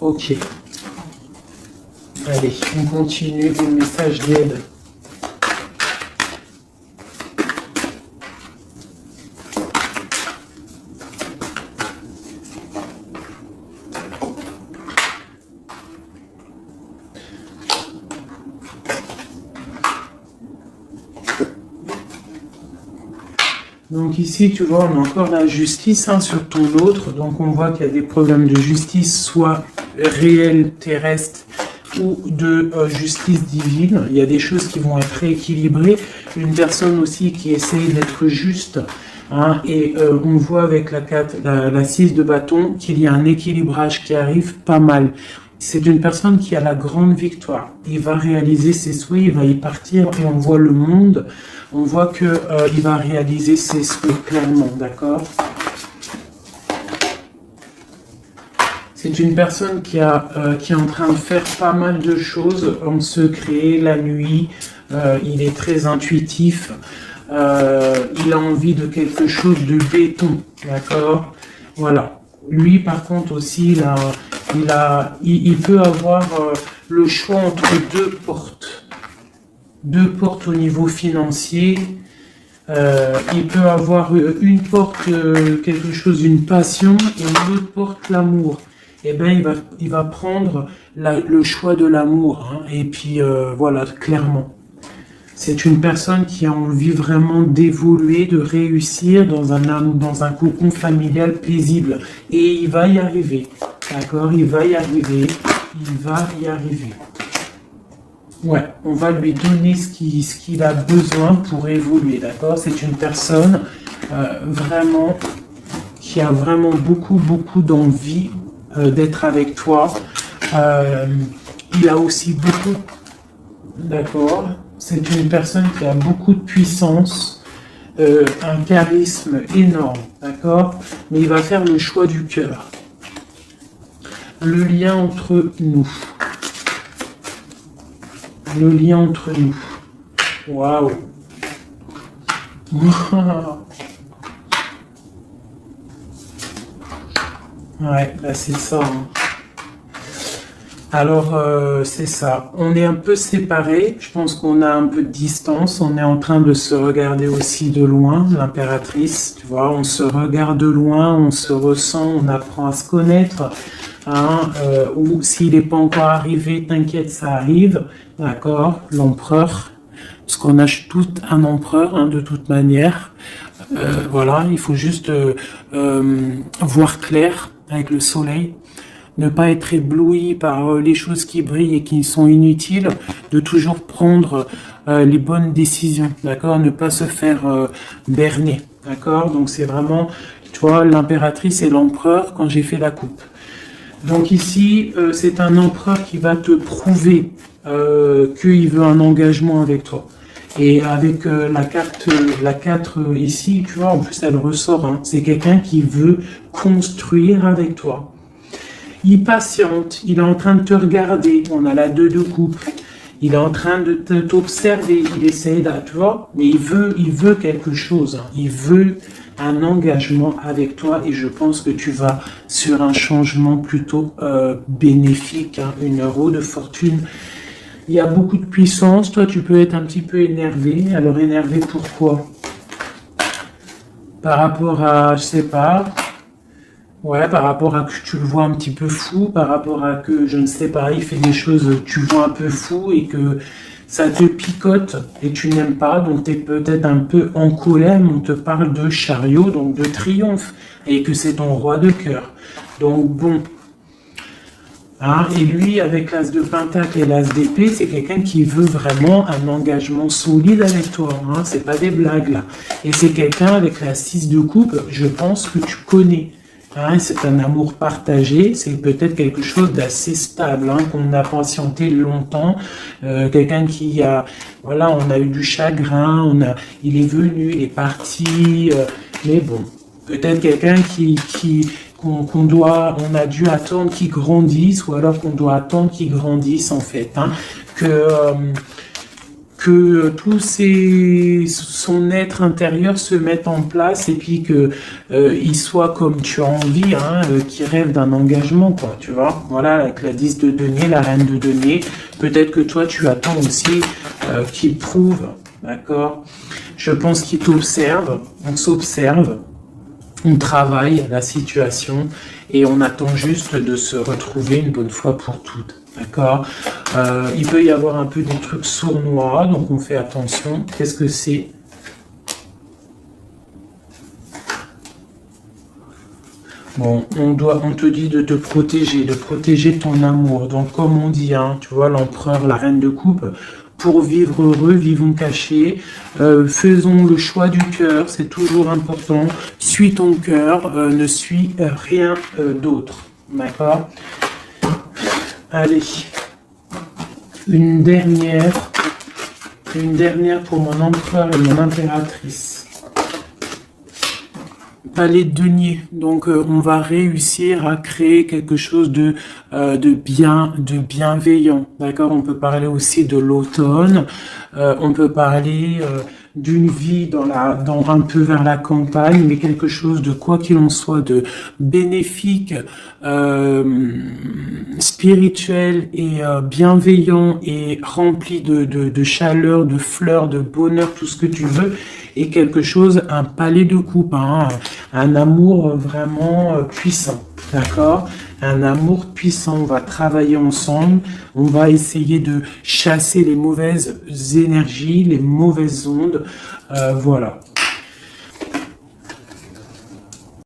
Ok. Allez, on continue le message d'aide. Donc ici, tu vois, on a encore la justice, hein, sur ton autre. Donc on voit qu'il y a des problèmes de justice, soit réels, terrestres, ou de justice divine. Il y a des choses qui vont être rééquilibrées. Une personne aussi qui essaye d'être juste. Hein, et on voit avec la 6 de bâton qu'il y a un équilibrage qui arrive pas mal. C'est une personne qui a la grande victoire. Il va réaliser ses souhaits, il va y partir et on voit le monde. On voit que il va réaliser ses souhaits clairement, d'accord? C'est une personne qui est en train de faire pas mal de choses en secret, la nuit. Il est très intuitif. Il a envie de quelque chose de béton, d'accord? Voilà. Lui, par contre, aussi, il peut avoir le choix entre deux portes. Deux portes au niveau financier. Il peut avoir une porte, quelque chose, une passion, et une autre porte, l'amour. Eh bien, il va prendre le choix de l'amour. Hein, et puis, voilà, clairement. C'est une personne qui a envie vraiment d'évoluer, de réussir dans un cocon familial paisible. Et il va y arriver. D'accord? Il va y arriver. Il va y arriver. Ouais, on va lui donner ce qu'il a besoin pour évoluer. D'accord? C'est une personne vraiment qui a vraiment beaucoup d'envie d'être avec toi. Il a aussi beaucoup, d'accord, c'est une personne qui a beaucoup de puissance, un charisme énorme, d'accord, mais il va faire le choix du cœur. Le lien entre nous. Le lien entre nous. Waouh. Ouais, bah c'est ça. Hein. Alors, c'est ça. On est un peu séparés. Je pense qu'on a un peu de distance. On est en train de se regarder aussi de loin, l'impératrice. Tu vois, on se regarde de loin, on se ressent, on apprend à se connaître. Hein, ou s'il n'est pas encore arrivé, t'inquiète, ça arrive. D'accord, l'empereur. Parce qu'on a tout un empereur, hein, de toute manière. Voilà, il faut juste voir clair avec le soleil. Ne pas être ébloui par les choses qui brillent et qui sont inutiles, de toujours prendre les bonnes décisions, d'accord, ne pas se faire berner, d'accord, donc c'est vraiment, tu vois, l'impératrice et l'empereur quand j'ai fait la coupe. Donc ici, c'est un empereur qui va te prouver qu'il veut un engagement avec toi. Et avec la carte ici, tu vois, en plus elle ressort, hein, c'est quelqu'un qui veut construire avec toi. Il patiente, il est en train de te regarder, on a la 2 de coupe, il est en train de t'observer, il essaie de, tu vois, mais il veut quelque chose, hein. Il veut un engagement avec toi et je pense que tu vas sur un changement plutôt bénéfique, hein, une roue de fortune. Il y a beaucoup de puissance, toi tu peux être un petit peu énervé, alors énervé pourquoi? Par rapport à, je sais pas... Ouais, par rapport à que tu le vois un petit peu fou, par rapport à que, je ne sais pas, il fait des choses, tu vois un peu fou et que ça te picote et tu n'aimes pas, donc tu es peut-être un peu en colère, mais on te parle de chariot, donc de triomphe, et que c'est ton roi de cœur. Donc bon. Hein, et lui, avec l'as de pentacle et l'as d'épée, c'est quelqu'un qui veut vraiment un engagement solide avec toi. Hein, c'est pas des blagues là. Et c'est quelqu'un avec la 6 de coupe, je pense que tu connais. Hein, c'est un amour partagé, c'est peut-être quelque chose d'assez stable, hein, qu'on a patienté longtemps. Quelqu'un qui a, voilà, on a eu du chagrin, il est venu, il est parti, mais bon, peut-être quelqu'un on a dû attendre qu'il grandisse, ou alors qu'on doit attendre qu'il grandisse en fait, hein, que tout son être intérieur se mette en place et puis que il soit comme tu as envie, hein, qui rêve d'un engagement, quoi, tu vois. Voilà, avec la 10 de denier, la reine de denier, peut-être que toi tu attends aussi qu'il prouve, d'accord. Je pense qu'il t'observe, on s'observe, on travaille la situation et on attend juste de se retrouver une bonne fois pour toutes. D'accord. Il peut y avoir un peu des trucs sournois, donc on fait attention. Qu'est-ce que c'est? Bon, on te dit de te protéger, de protéger ton amour. Donc comme on dit, hein, tu vois, l'empereur, la reine de coupe, pour vivre heureux, vivons cachés, faisons le choix du cœur, c'est toujours important. Suis ton cœur, ne suis rien d'autre. D'accord? Allez, une dernière pour mon empereur et mon impératrice. Palais de denier. Donc on va réussir à créer quelque chose de bienveillant. D'accord? On peut parler aussi de l'automne. On peut parler d'une vie un peu vers la campagne, mais quelque chose de, quoi qu'il en soit, de bénéfique, spirituel et bienveillant et rempli de chaleur, de fleurs, de bonheur, tout ce que tu veux, et quelque chose, un palais de coupe, hein, un amour vraiment puissant, d'accord? Un amour puissant, on va travailler ensemble, on va essayer de chasser les mauvaises énergies, les mauvaises ondes, voilà.